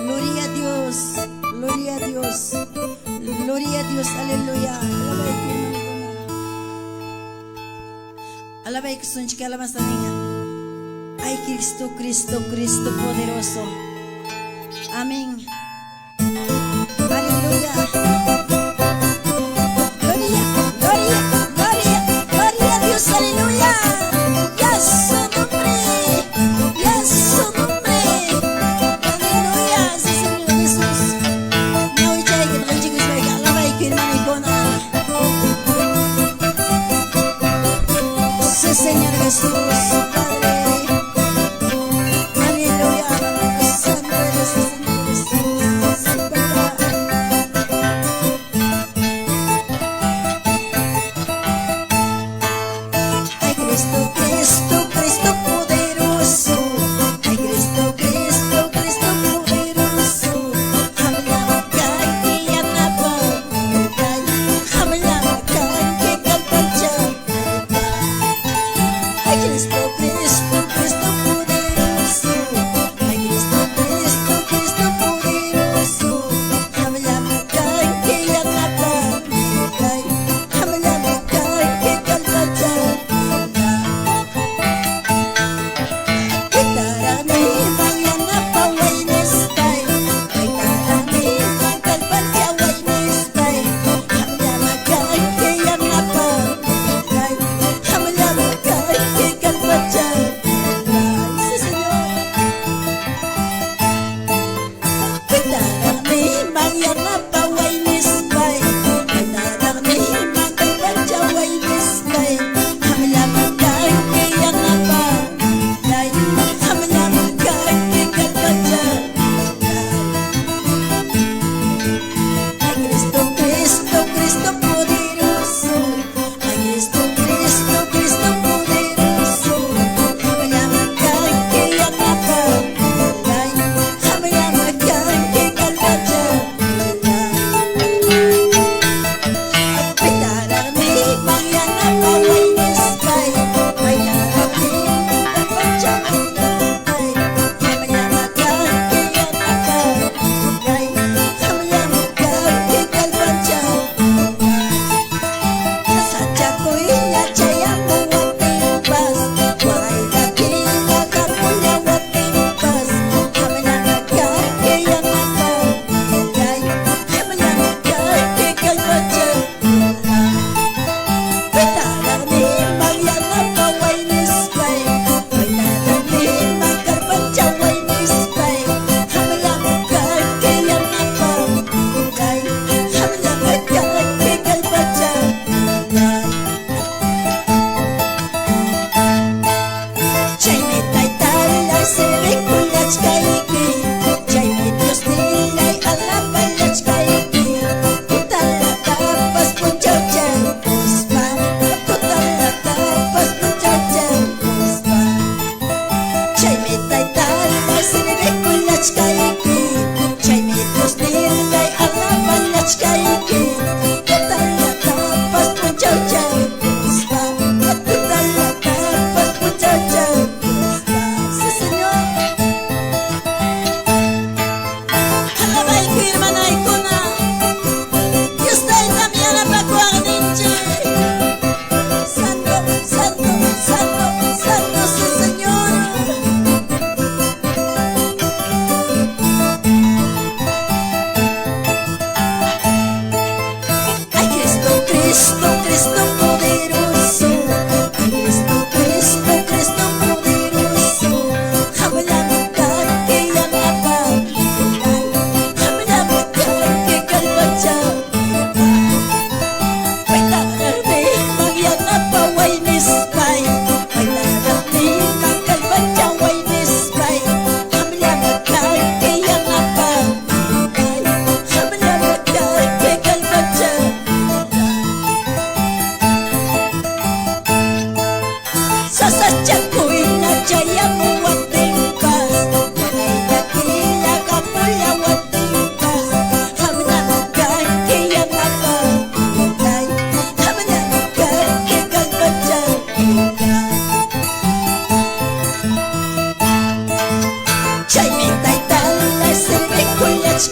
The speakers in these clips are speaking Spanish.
Gloria a Dios, gloria a Dios, gloria a Dios, aleluya. Alabay que son chica alabanza niña. Ay, Cristo, Cristo, Cristo poderoso. Amén. Aleluya. Gloria, gloria, gloria, gloria a Dios, aleluya. Ya su nombre, ya su nombre. Aleluya, sí, Señor Jesús. No hay que tranquillos, alabay que hermano y bona. Sí, Señor Jesús, Padre. Aleluya, santo eres, Señor Jesús.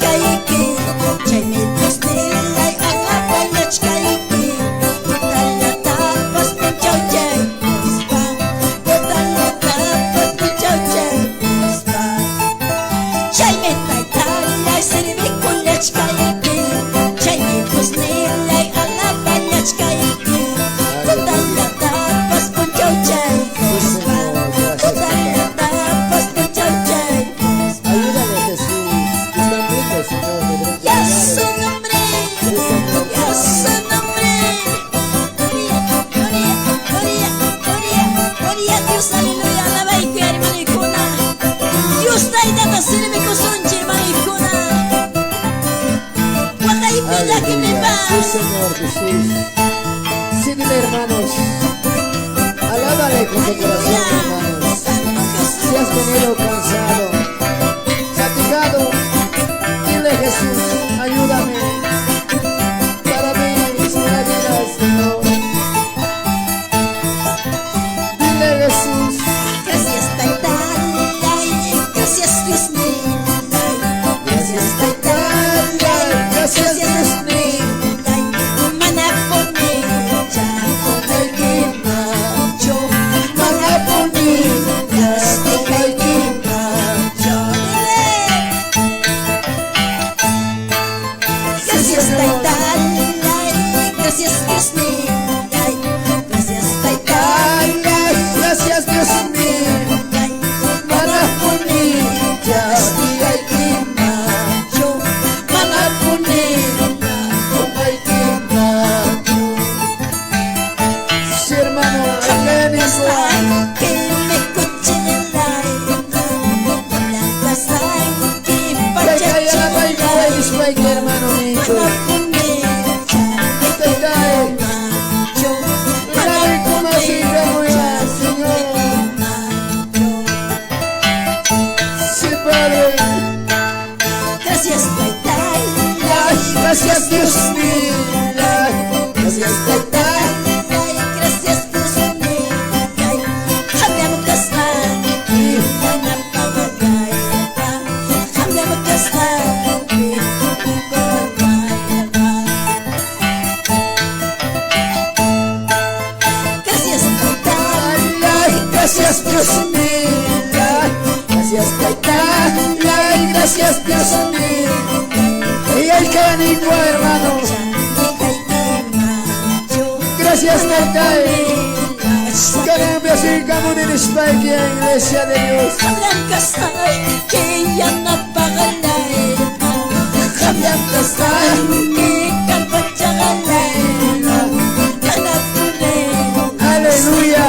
pallachkayki chaymi Diosnilay ala pallachkayki tutalatapas punchawchaykuspa tutalatapas punchawchaykuspa chaymi taytallay sirvikullachkayki chaymi Diosnilay ala pallachkayki tutalatapas punchawchaykuspa tutalatapas punchawchaykuspa. Ayúdame, Jesús. Están ricos, Señor. Y a su nombre, y a su nombre. Gloria, gloria, gloria, gloria, gloria a Dios, aleluya. Alaba y cuida, hermano y cuna. Dios da y data, sirve con sonche, hermano y cuna. Guarda y pida que me Aleluya. va. Sí, Señor Jesús. Sí, dile, hermanos. Alábale con tu corazón, hermanos. Santo Si has Jesús. venido cansado, fatigado, dile, Jesús, ayúdame. Para mí es una vida, Señor. Dile, Jesús. Gracias, Taytalay, gracias, Dios mío. Gracias, Taytalay, gracias, Dios mío. Mana bonita, con el guimacho. Mana bonita, con el guimacho. Gracias, Taytalay, gracias, Dios mío. Gracias, Taytalay. Gracias, Dios mío. Mana bonita, y el guimacho. Mana bonita, con el guimacho. Sí, hermano, amén, igual. Que me escuche el aire, la sangre que Que caiga la paipa de mis paipas, hermano mío. Que cae. Dale como si fuera, Señor. Sí, Padre. Gracias, Taytalay. Gracias, Dios mío. Gracias, Taytalay. Gracias, Dios mío. Hablamos casante, llama papagaya. Hablamos casante, papagaya. Gracias, Taytalay. Gracias, Dios mío. Gracias, Taytalay. Gracias, Dios mío. Y el canico, hermano. Gracias, Taytalay. Cambia así como en España, Iglesia de Dios. Blanca sai que ya no paga la era. Blanca sai que campancha la era. Cada punero. Aleluya.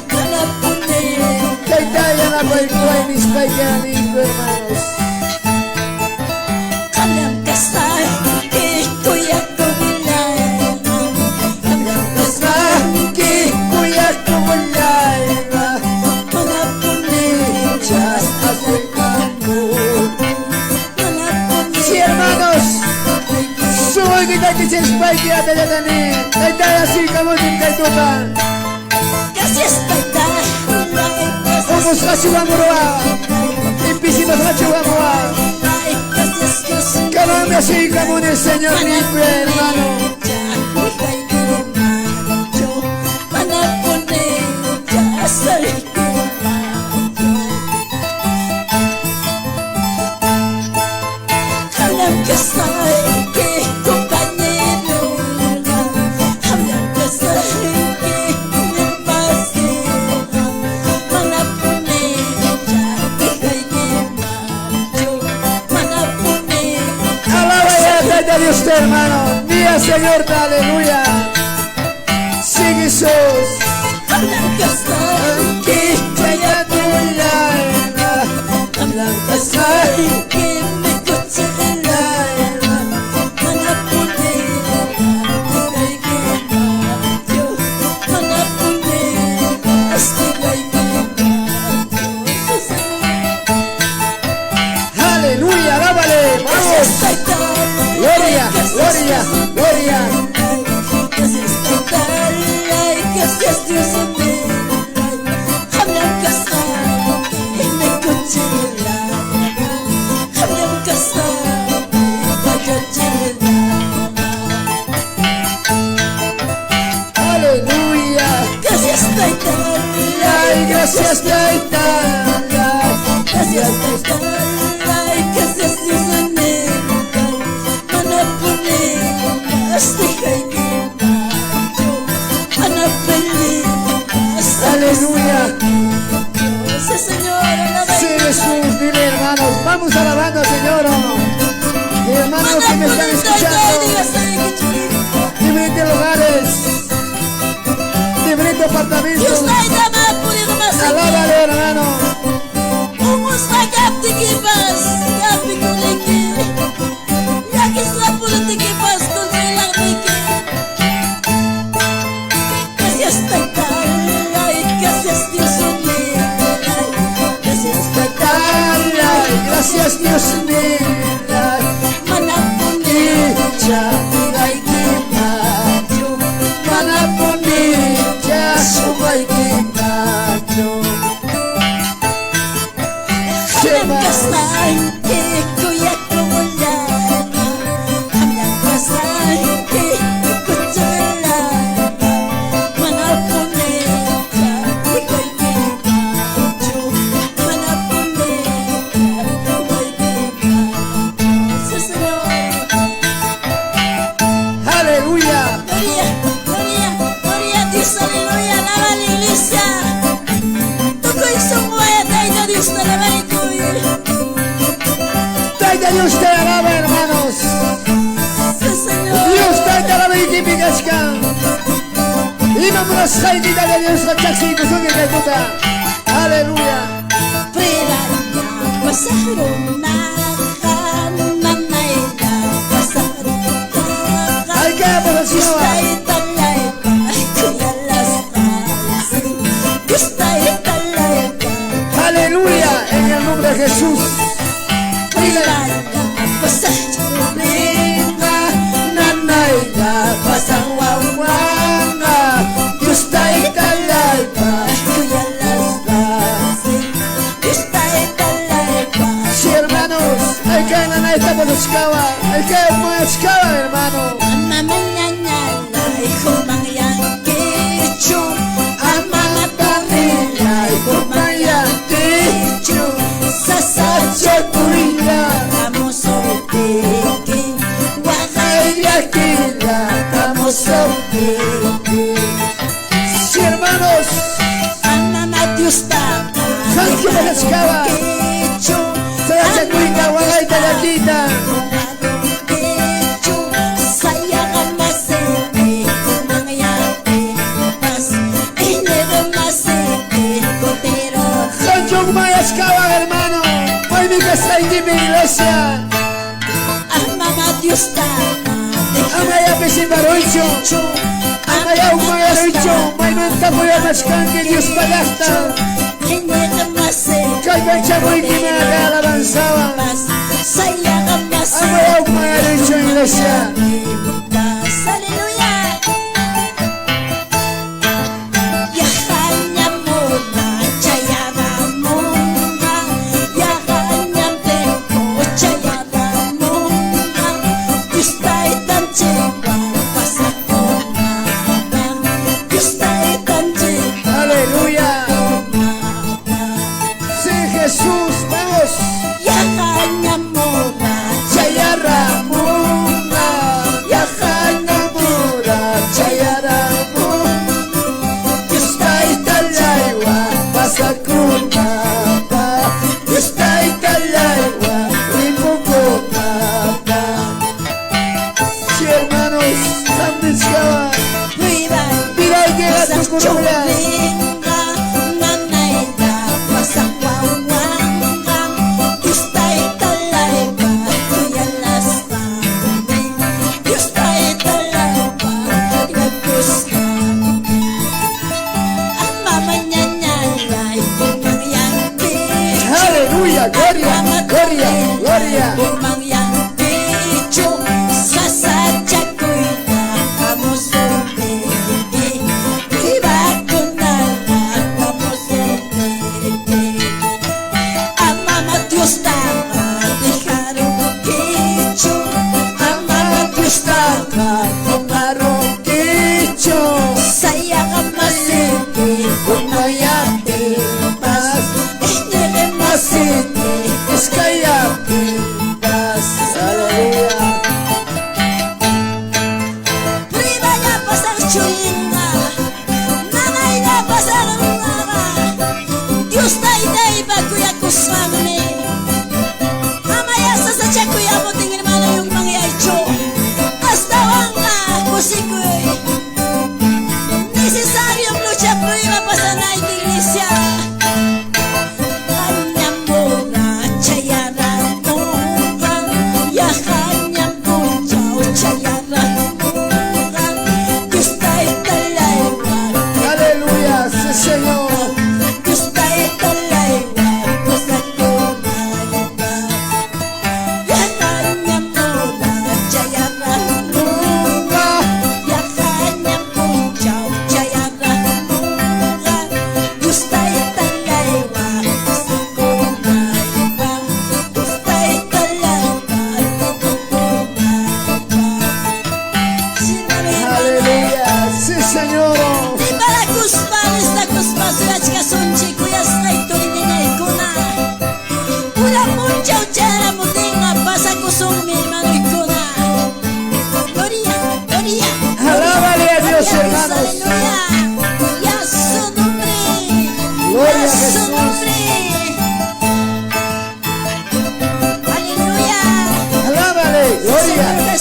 Cada punero. Taytalay la paipa en España, hermanos. Blanca sai que cuya con la era. Blanca sai Que cuya como la eva. cada punero. Ya estás llegando. Cada punero. Sí, hermanos. Subo que te dice España de la Dani. Taytalay así como en Taytuca. Gracias, Taytalay. Vamos a Chihuahua. Empecemos a Chihuahua. Gracias, Dios. Cambia así como en el Señor libre, hermano. Alaba ya de Dios, hermano. Mía, Señor, aleluya. Sí, Jesús. Que traiga tu alma. Blanca sal. Que me escuche el alma, mana punera, mana punera, estoy Aleluya, alábale. Vamos. Gloria, gloria, gloria. Gracias, gracias, Dios mío. Habla casado, me escuche el alma. Ay, gracias Dios anhelo, manapulilas, dejay kimayo, manapelilas. Aleluya. Sí, Señor, alaba. Sí, Jesús, dile hermanos, vamos alabando al Señor. Y hermanos que me están escuchando, diferentes lugares, diferentes apartamentos, alábale hermano. Gracias Dios mío, manapunicha, ay kimayo, manapunicha, ay kimayo. Dios te alaba, hermanos. Dios te alaba y te pigasca. Y vamos a salir de Dios a Chaxi, que son que puta. Aleluya. Ay, qué adoración. Aleluya, en el nombre de Jesús. Sí, hermanos, hay que ganar esta boloscava, hay que boloscava, hermano. Sí, hermanos, Sancho de la escava, se hace cuita, guagaita, gatita. Sancho de la escava, hermano, hoy mi casa y mi iglesia. Amaya pesimaroicho, amaya umayaroicho, maimanta poya mascanque Dios palasta. Calvacha muy que me haga alabanzaba. Amaya umayaroicho iglesia. Aleluya. Aleluya. Sí, Jesús, vamos.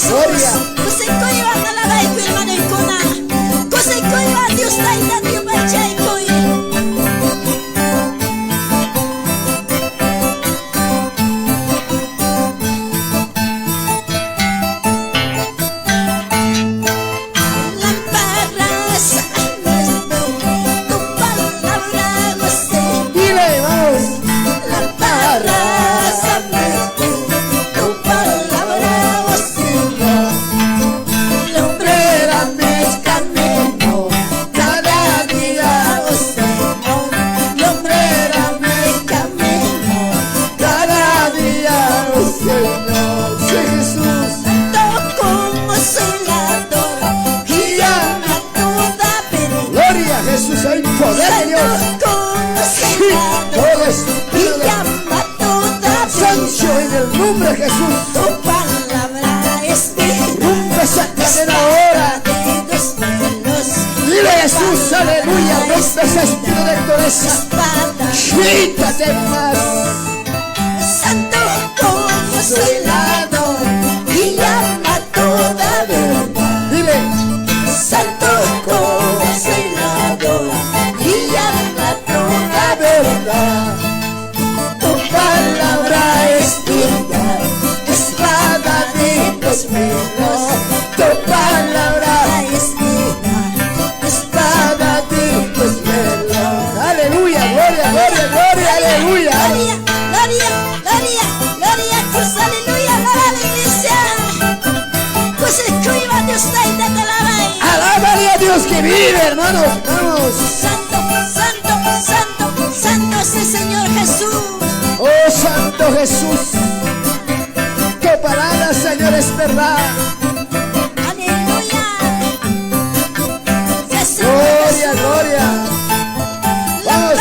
Jesús. Gloria. Kusikoiwa nalabay ko yung manay ko na. Kusikoiwa Diyos tayo na Diyo bachay ko nombre de Jesús. Tu palabra es vida. Rompe esa cadena ahora. Dile Jesús, aleluya. Rompe ese espíritu de dureza. Quítate más. Santo como celado y llama toda verdad. Dile. Santo como celado y llama toda verdad. Tu palabra es vida, espada de dos filos. Tu palabra es vida, espada de dos filos. Aleluya, gloria, gloria, gloria, aleluya. Gloria, gloria, gloria, gloria, Dios, aleluya, alaba la iglesia. Pues escriba Dios, te alabaré. Alábale a Dios que vive, hermanos. Vamos. Santo, santo, santo, santo es el Señor Jesús. Oh Santo Jesús, tu palabra, Señor, es verdad. Aleluya. Jesús, Gloria, gloria. Vamos.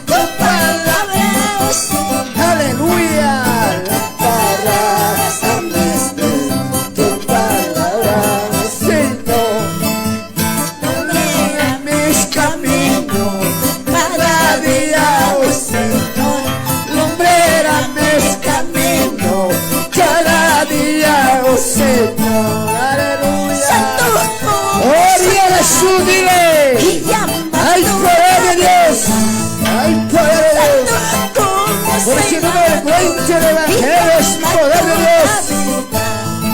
tu palabra es Aleluya. Tu palabra, Señor. lumbrera Mis caminos, cada día, oh Señor. Lumbrera mis caminos, cada día, oh Señor. Aleluya. Santo, Gloria a Jesús, dile. y llama Hay poder de Dios. Hay poder de Dios. Porque no me encuentro el evangelio, es poder de Dios.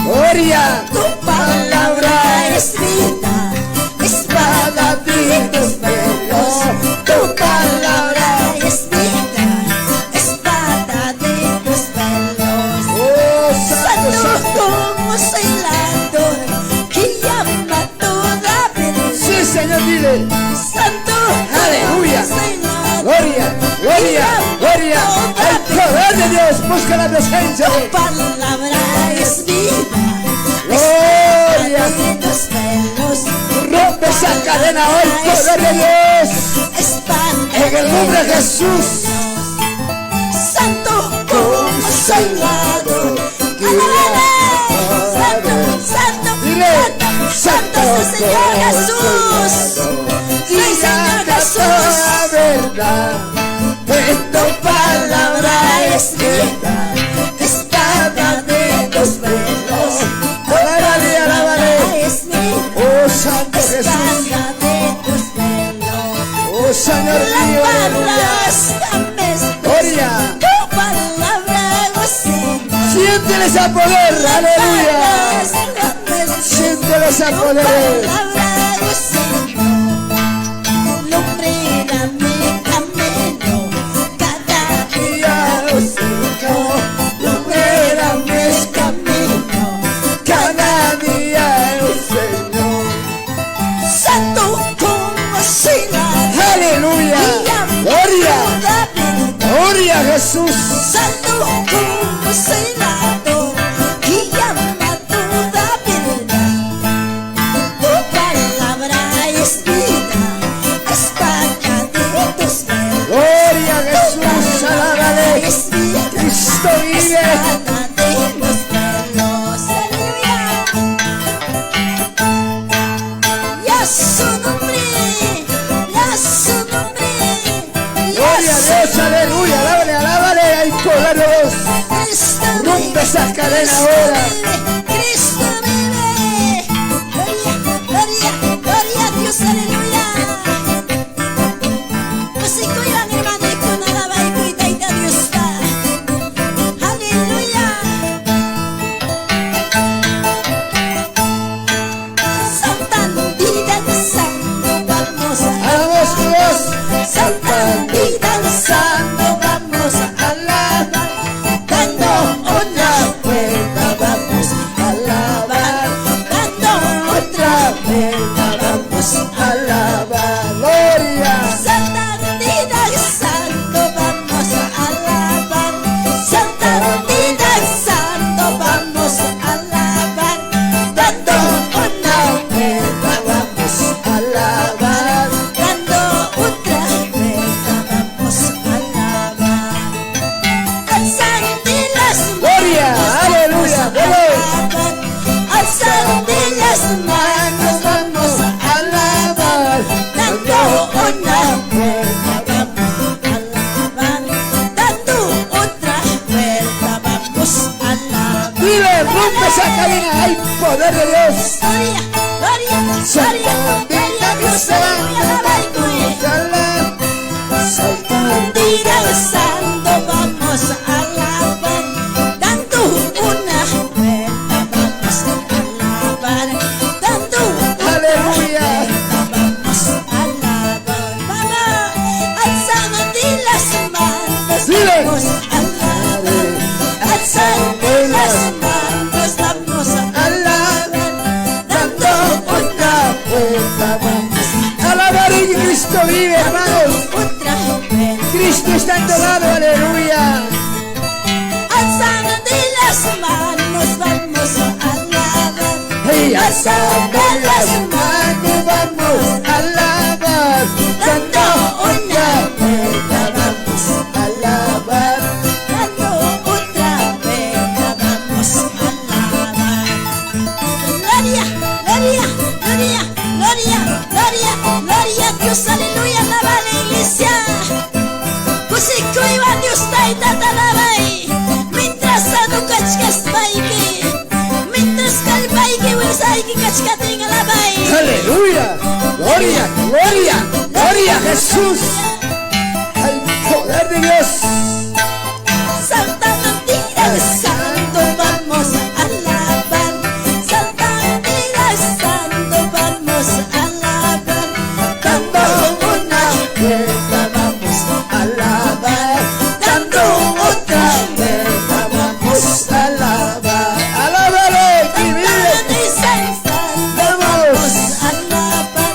Gloria. Tu palabra es vida, espada de dos filos. Tu palabra es vida, espada de dos filos. Oh, Santo, Santo Santo. como celador que llama toda verdad. Sí, Señor, dile. Santo Aleluya. como celador. Gloria, gloria, gloria. El poder de Dios, busca la presencia Tu de palabra es vida, Gloria. de dos filos. Rompe esa cadena hoy, poder de Dios. Espada En el nombre de Jesús. Santo como celador. Alabale. Santo, santo, Dile, santo, santo es el Señor Jesús. Sí, Señor Jesús. la verdad. Tu palabra es vida, espada de dos filos. Tu Alábale, alábale. palabra es vida, Oh, Santo Jesús. espada de dos filos. Oh, Señor mío, aleluya. Gloria. Tu palabra es Siéntele ese poder, aleluya. Siéntele ese poder. Lumbrera mi camino, cada día, oh Señor. Lumbrera mis caminos, Cada día, oh Señor. santo como celador. Aleluya. Y llama Gloria. toda verdad. Gloria a Jesús. Santo como celador y llama toda verdad. Tu palabra es vida, espada de dos filos. Gloria a Jesús. Alábale. Es vida, Cristo vive. espada de dos filos. Aleluya. Y a su nombre, y a su nombre, y a Gloria a su Dios. Aleluya. Alábale, alábale. Hay poder de Dios. rompe esa cadena ahora. Cristo vive. Gloria, gloria, gloria a Dios, aleluya. Musikuyan hermano y con alabay ko itaita Dios pa. Aleluya. Saltando y danzando vamos a Vamos Dios, saltando y danzando vamos a alabar, dando una vuelta vamos a alabar, dando otra vuelta vamos a alabar, gloria. saltando y danzando vamos a alabar, saltando y danzando vamos a alabar, dando una vuelta vamos a alabar, dando otra vuelta vamos a alabar, alzando las Gloria, aleluya, alabar, alzando las manos vamos a alabar, dando una vuelta vamos a alabar, dando otra vuelta vamos a alabar. Vive, rompe esa cadena, hay poder de Dios. Gloria, gloria, gloria, gloria a Dios, aleluya, alabar, saltando y danzando vamos a alabar, dando una vuelta vamos a alabar, dando Aleluya. vamos a alabar, mamá, alzando las manos Vive. vamos a alabar, alzando las manos vamos a alabar, dando una vuelta vamos Alabar y Cristo vive, hermanos. otra vuelta. Cristo está en tu lado, aleluya. Alzando las manos vamos a alabar, Y alzando las manos vamos a alabar, dando una vuelta vamos a alabar. dando otra vuelta vamos a alabar. Gloria, gloria, gloria, gloria, gloria, gloria a Dios, aleluya, alaba la iglesia. Kusikoy wa Dios tayo tatalabay, mientras ano kachkas paigi, mientras kalpaigi wisaigi kachkating alabay. Aleluya, gloria, gloria, gloria a Jesús. Al poder de Dios. Saltando y danzando vamos a alabar, saltando y danzando vamos a alabar, dando una vuelta vamos a alabar, dando otra vuelta vamos a alabar, Alábale, que vive. saltando y danzando vamos a alabar,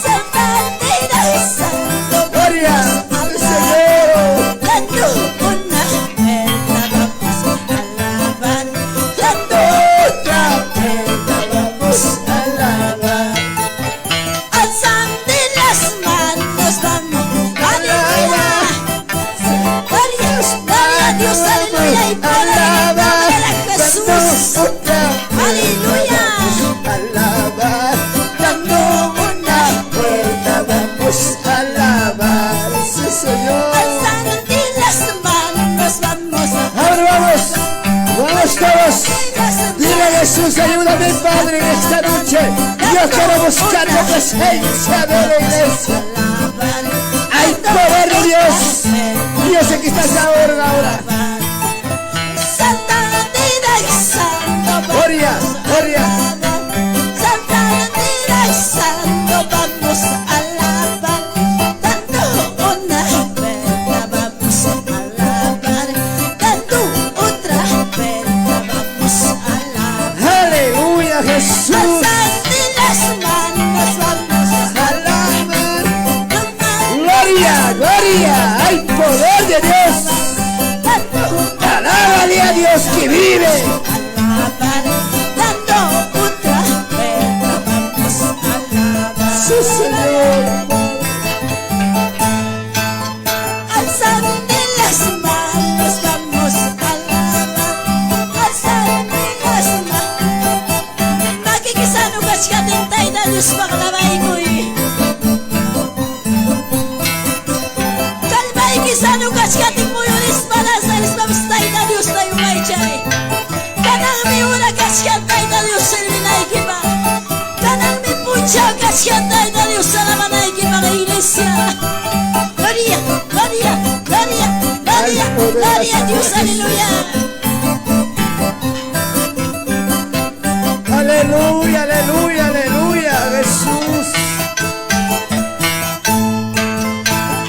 saltando y danzando Gloria vamos a al alabar, Señor. dando una vuelta vamos a alabar, dando otra vuelta vamos a alabar, alzando las manos vamos, aleluya, gloria, gloria a Dios, aleluya, y poder a Jesús, aleluya, Alabar, dando una vuelta vamos a alabar, sí Señor. alzando las manos vamos a Ahora vamos todos. Dile a Jesús, ayúdame Padre en esta noche. Yo quiero buscar la presencia de la iglesia. alabar, Hay poder de Dios. Yo sé que estás ahora. saltando y danzando Gloria, gloria. saltando y danzando vamos a alabar, dando una vuelta vamos a alabar, dando otra vuelta vamos a alabar, Aleluya Jesús. alzando las manos vamos a Alabar. alabar, Gloria, gloria. Hay poder de Dios. dando Alábale a Dios que vive. alabar, dando otra vuelta vamos a alabar, Sí Señor. alzando las manos vamos a alabar, alzando las manos, makikisano kachkating tayo na Diyos pakalabay ko'y kalbay kisano kachkating mo yun is pala sa ilis mabastay na Diyos tayo may chay. Gloria a Dios, aleluya. Aleluya, aleluya, aleluya, Jesús.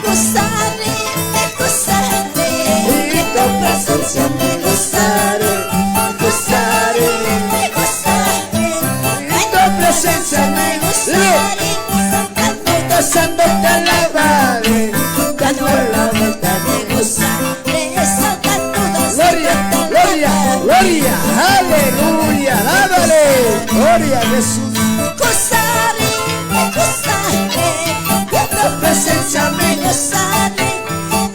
Gozaré, me gozaré, y en tu presencia me gozaré, gozaré, me gozaré, En tu presencia me gozaré, gozando te alabaré, dando la vuelta me gozaré, saltando, gloria, gloria, gloria, aleluya, alábale, gloria a Jesús. gozaré, me gozaré, y en tu presencia me gozaré,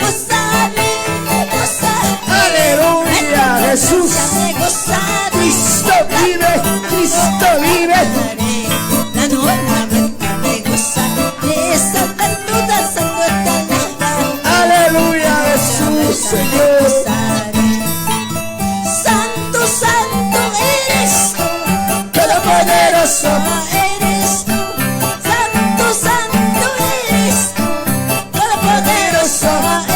gozaré, me gozaré, Aleluya, Jesús. me gozaré, Cristo vive, Cristo vive. dando la vuelta me gozaré, saltando, danzando, te alabaré. Aleluya, Jesús, Señor. Santo, santo eres tú, Todopoderoso, eres tú. Santo, santo eres tú, todopoderoso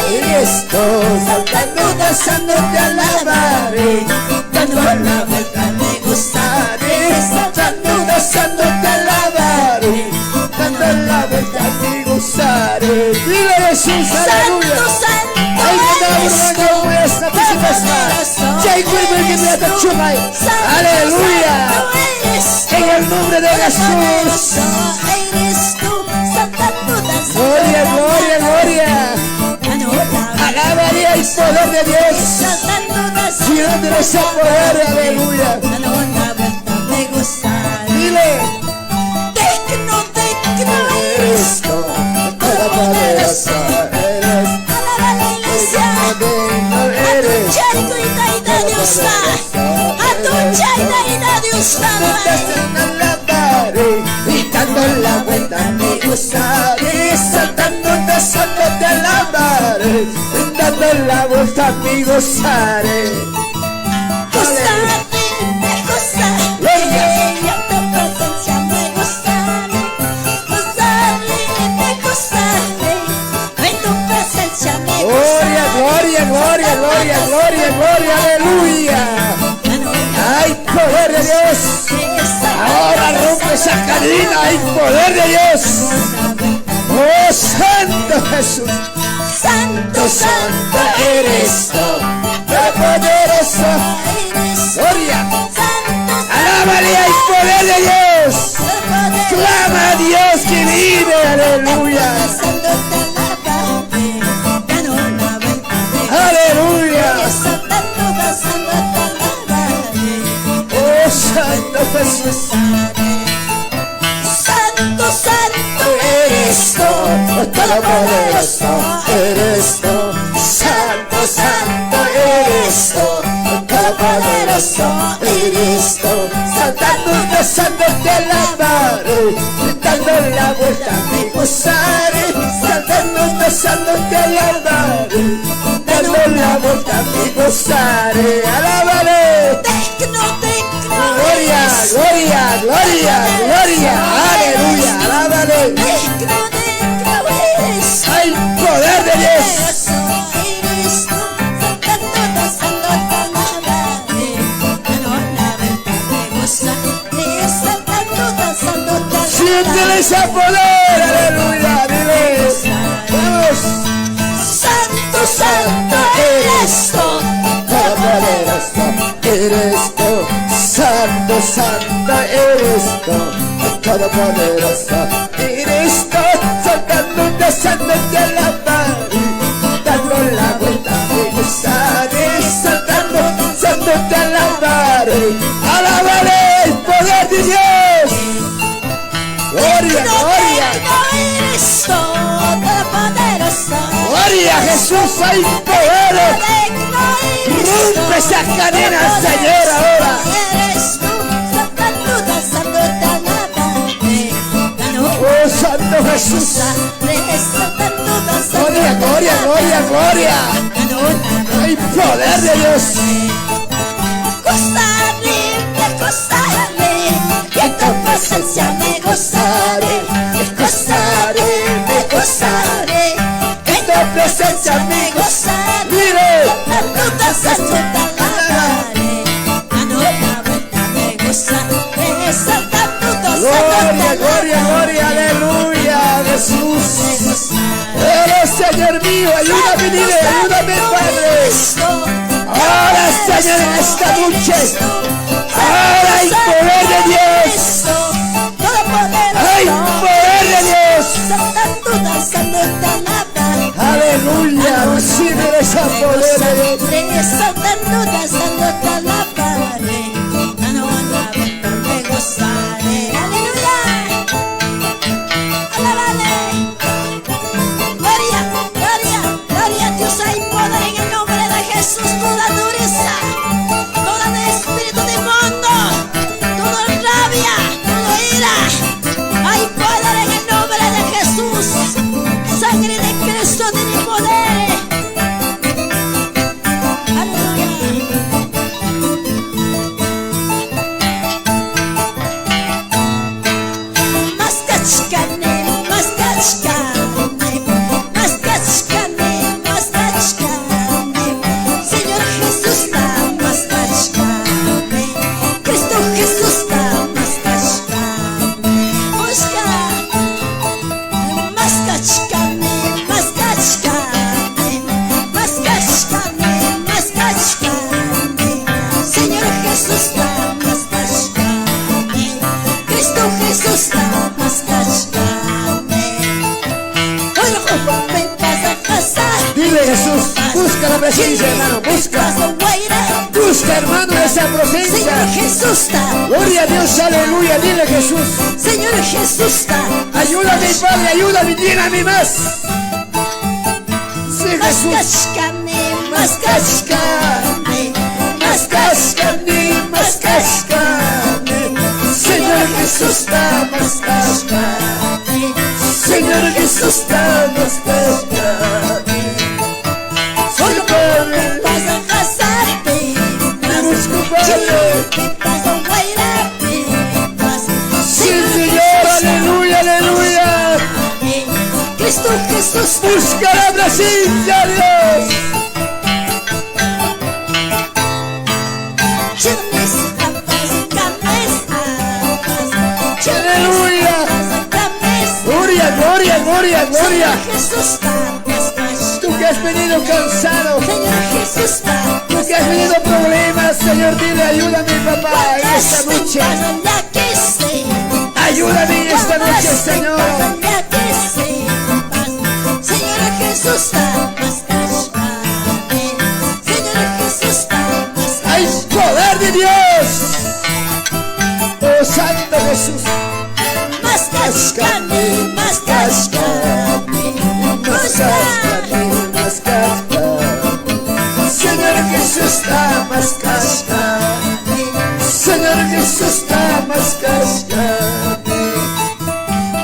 eres tú. saltando, danzando, te alabaré, Dando la vuelta me gozaré, saltando, danzando, te alabaré, dando la vuelta te gozaré. Dile Jesús, aleluya. Santo, santo Ay, que eres te tú, abro la esta todopoderoso Jai Gurbe que me eres tú. chumay. Santo, Aleluya. santo eres tú. En el nombre de Jesús. Eres tú, saltando, danzando, Gloria, gloria, gloria. dando la vuelta, Alabaré el poder de Dios. saltando, danzando, Siempre ese poder, aleluya. dando la vuelta me gozaré. Dile, Digno, digno eres tú, todopoderoso eres, alaba la iglesia. digno eres. Chaito y taita Dios va, a tu chaita y da Dios va. Alabaré, y dando la vuelta me gozaré, saltando, danzando te alabaré, dando la vuelta me gozaré. Gozaré, me gozaré, y en tu presencia me gozaré. Gozaré, me gozaré, en tu presencia me Gloria, gloria, gloria, gloria, gloria, gloria, aleluya. Hay poder de Dios. Ahora rompe esa cadena, hay poder de Dios. Oh, Santo Jesús. Santo, Santo eres tú, todopoderoso. Gloria, alábale al poder de Dios. Clama a Dios que vive, aleluya. Aleluya. Oh, Santo Jesús. Santo, santo Eres tú, todopoderoso, eres tú, santo, santo, eres tú, todopoderoso, eres tú, saltando, danzando te alabaré, dando la vuelta me gozaré, saltando, danzando te alabaré, dando la vuelta me gozaré, alábale. Gloria, gloria, gloria, gloria, aleluya, alábale. Hay poder de Dios. Siéntele ese poder, aleluya, dile. Vamos. Santo, santo eres tú, Todopoderoso eres tú, santo, santo eres tú, todopoderoso eres tú, saltando, danzando te alabaré, dando la vuelta me gozaré, saltando, danzando te alabaré, alabaré el poder de Dios. Gloria, gloria, gloria a Jesús, hay poder. Rompe esas cadenas, Señor, ahora. Oh, Santo Jesús. Gloria, gloria, gloria, gloria. Hay poder de Dios. Y en tu presencia me gozaré, Gozaré, me gozaré, en tu presencia me gozaré. Mire, Santuta, santuta, alabaré. Me gozaré, saltando, Gloria, gloria, gloria, aleluya, Jesús. Eres Señor mío, ayúdame, dile, ayúdame, Padre. Ahora, Señor, en esta noche, ahora hay poder de Dios. Hay poder de Dios. Aleluya, recibe esa poder de Dios. Me gozaré, aleluya. Alabale. Gloria, gloria, gloria a Dios. Hay poder en el nombre de Jesús. Toda dureza, toda de espíritu de mundo, toda rabia, toda ira. Hay poder en el nombre de Jesús. Sangre de Cristo tiene poder. Aleluya. Señor Jesús, más cachcane. Cristo Jesús, más cachcane. Busca, más cachcane, más cachcane, más cachcane, más cachcane. Señor Jesús, más cachcane. Cristo Jesús, más cachcane. Dile, Jesús, busca la presencia, hermano, busca. Busca, hermano, esa presencia. Señor Jesús, Gloria a Dios, aleluya, dile, Jesús. Señor Jesús, Ayúdame, Padre, ayúdame, lléname más. Sí, más Jesús. cachcane, más cachcane, más Cascane, más cascane. Señor Jesús, más cascane. Señor Jesús, más cascane. Soy Padre, vas a casarte, te busco, Padre. vas a bailarte, Sí, Señor, aleluya, aleluya. Cristo Jesús, Busca la presencia, Dios. Chines, apas, cames, apas, Aleluya. cames, Gloria, gloria, gloria, gloria. Jesús, Tú que has venido cansado, Señor Jesús, tú que has venido problemas, Señor, dile, ayúdame, papá, en esta noche. Ayúdame en esta noche, Señor. Señor Jesús, Señor Jesús, Hay poder de Dios. Oh, Santo Jesús. más cascane, más cascane, Más cascane, más cascane. Señor Jesús, más cascane. Señor Jesús, más cascane.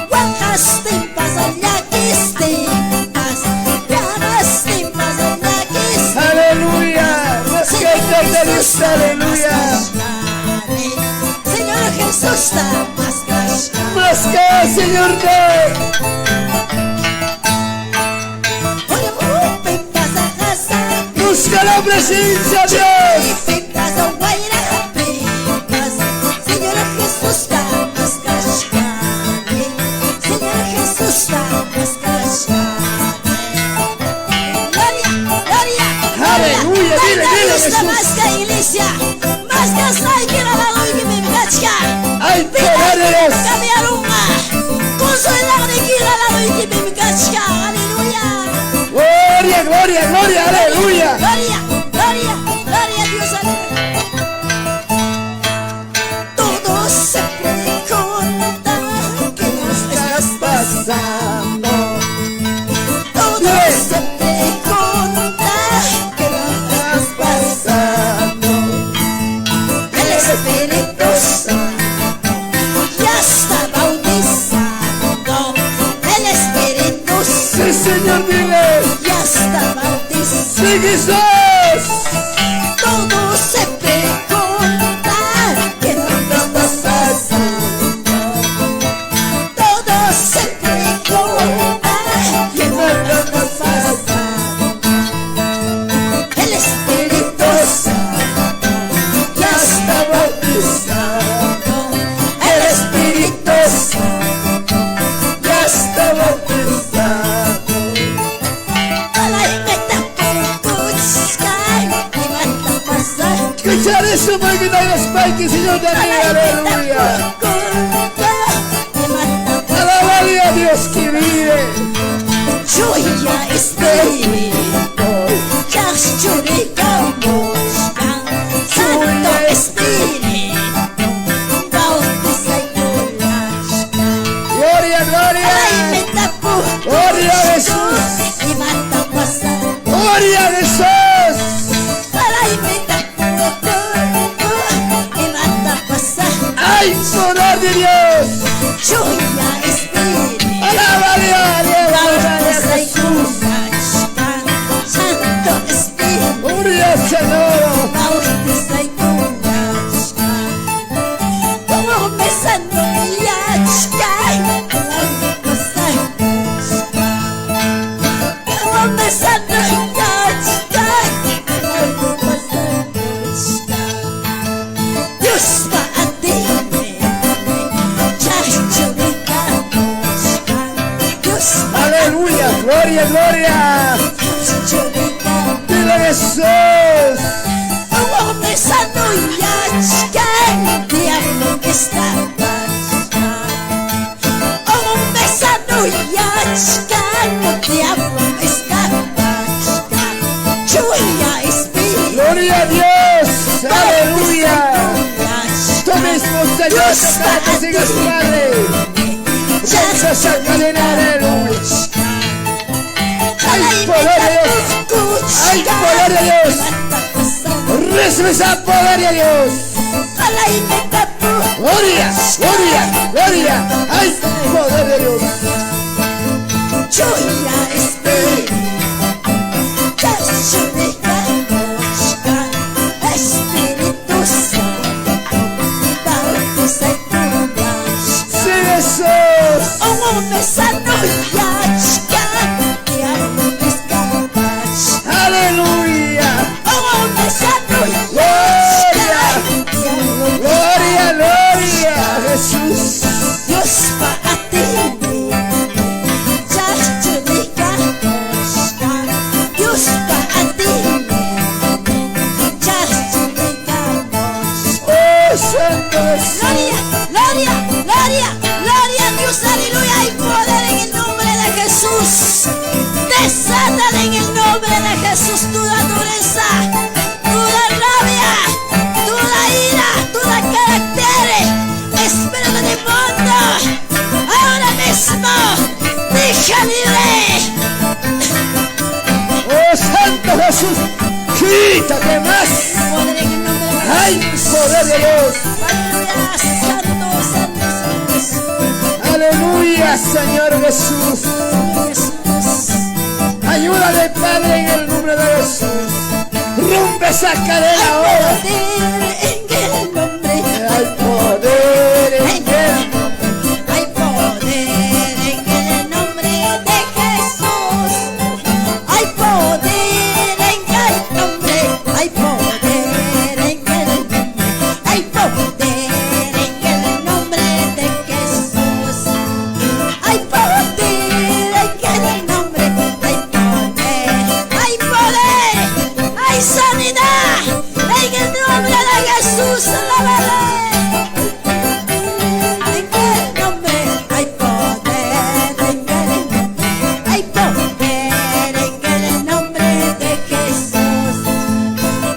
Guajaste, pasa ya que estés, ganaste, pasa ya que estés. Aleluya. Más que de Dios, aleluya. Señor Jesús, más cascane. Más que, Señor, de. Busca la presencia, Dios. Señor Jesús, más cascane. Señor Jesús, más cascane. Gloria, gloria. Aleluya, dile, dile, Jesús. Más que iglesia, más que hay que la doy que me cachca. Hay poder de Dios. Cambiar una. Consolar de que la doy que me cachca. Aleluya. Gloria, gloria, gloria, aleluya. Gloria, gloria, gloria a Dios, aleluya. Todo se puede contar que nos estás pasando. Todo se puede contar que nos estás pasando. El Espíritu Santo ya está bautizando. El Espíritu Sí, Santo Señor, dile. ya está bautizando. Sí, Jesús. Todo se pregunta que no estás pasando. Todo se pregunta que no estás pasando. El Espíritu adesso voi che dai lo specchio, Signore da me, alleluia. Alabalia a Dios que vive. Gioia e spirito, giuridicamos, Santo Espíritu, bautizaimulas. Gloria, gloria. Gloria a Jesús. Gloria a Jesús. ¡Ay, poder de Dios! Gioia e spirito, ¡Alábale a Jesús! Santo Espíritu, ¡Gloria al Señor! ¡Aleluya! ¡Gloria, gloria! ¡Dile a Jesús! ¡Gloria a Dios! ¡Aleluya! Tú mismo, Señor, te sigas, Padre. Vamos a sacar, aleluya. ¡Ay, poder de Dios! ¡Ay, poder de Dios! ¡Recibe ese poder de Dios! ¡Gloria, gloria, gloria! ¡Ay, poder de Dios! Gioia e spirito, Espíritu Santo, bautizaimulas. ¡Sí, Jesús! ¡Aleluya! ¡Gloria, gloria! ¡Jesús! Dios va a ti, ya judicamos. Dios va a ti, ya judicamos. ¡Oh, Santo Jesús! Gloria, gloria, gloria, gloria a Dios, aleluya. Hay poder en el nombre de Jesús. Desatan en el nombre de Jesús toda dureza, toda rabia, toda ira, toda carácter, espíritu de mundo. Ahora mismo, deja libre. ¡Oh, Santo Jesús! ¡Quítate más! Poder en el nombre de ¡Ay, Jesús. poder de Dios! Aleluya, santo, santo, santo Jesús. ¡Aleluya, Señor Jesús! Jesús. Ayúdale, Padre, en el nombre de Jesús. Rompe esa cadena ahora. Hay poder en el nombre. Hay poder en Hay poder en el nombre de Jesús. Hay poder en el nombre. Hay poder en el nombre. Hay poder en el nombre de Jesús. Hay poder en el nombre. Hay poder. Hay sanidad en el nombre de Jesús. Alábale. En el nombre hay poder, en el nombre hay poder, en el nombre de Jesús.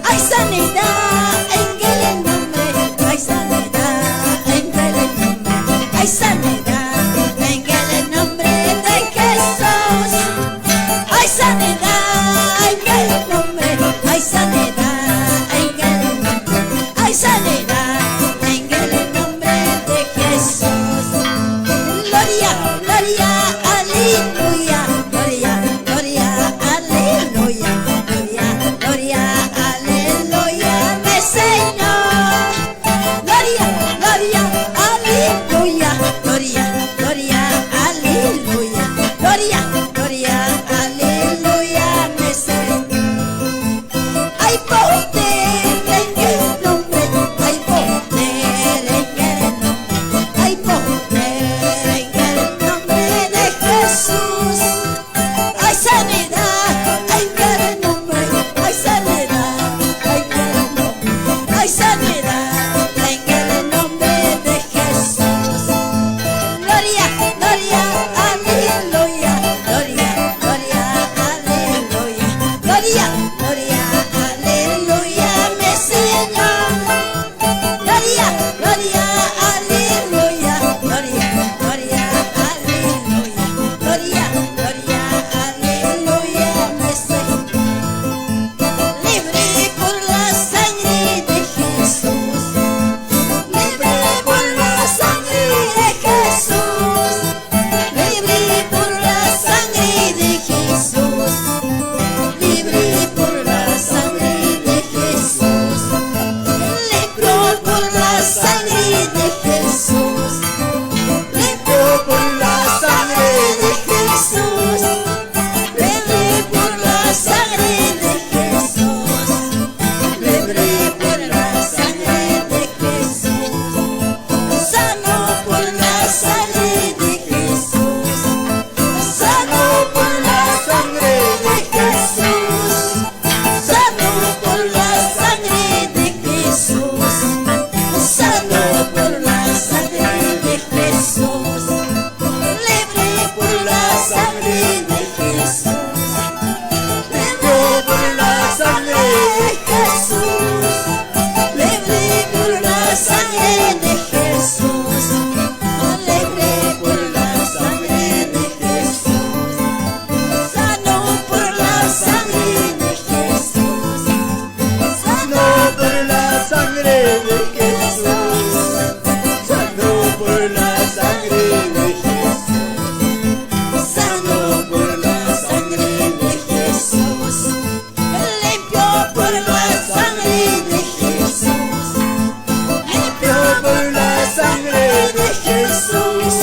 Hay sanidad en el nombre, hay sanidad en el nombre, hay sanidad en el nombre de Jesús. Hay sanidad en el nombre, hay sanidad en el nombre, hay sanidad en el nombre de Jesús. Gloria, gloria, aleluya, gloria, gloria, aleluya, gloria, gloria, aleluya, mi Señor. Gloria, gloria, aleluya, gloria, gloria, aleluya, gloria, gloria, aleluya, mi Señor. Hay poder en el nombre, hay sangre de Jesús. Sano por la sangre de Jesús. Sano por la sangre de Jesús. Limpio por la sangre de Jesús. Limpio por la sangre de Jesús.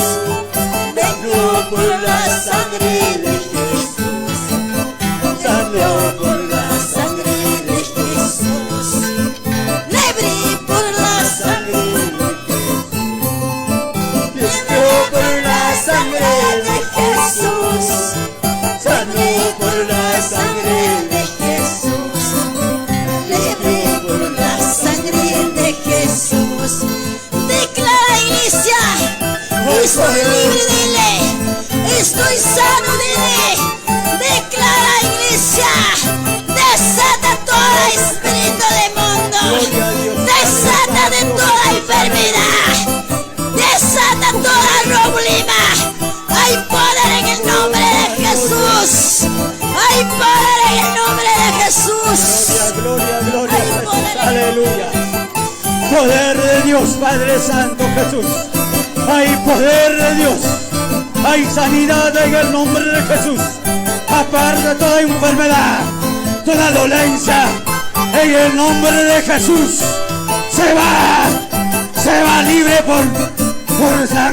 Limpio por la sangre de Jesús. Limpio por la sangre de Jesús. Libre por la sangre de Jesús. Limpio por la sangre de Jesús. Sano por la sangre de Jesús. Libre por la sangre de Jesús. Declara, iglesia, estoy libre, dile. Estoy sano, dile. Declara, iglesia. Desata todo espíritu de mundo. Desata de toda enfermedad. Desata toda problema. Hay poder en el nombre de Jesús. Hay poder en el nombre de Jesús. Gloria, gloria, Hay Jesús. poder. Aleluya. Poder de Dios, Padre Santo Jesús. Hay poder de Dios. Hay sanidad en el nombre de Jesús. Aparta toda enfermedad, toda dolencia. En el nombre de Jesús. Se va libre por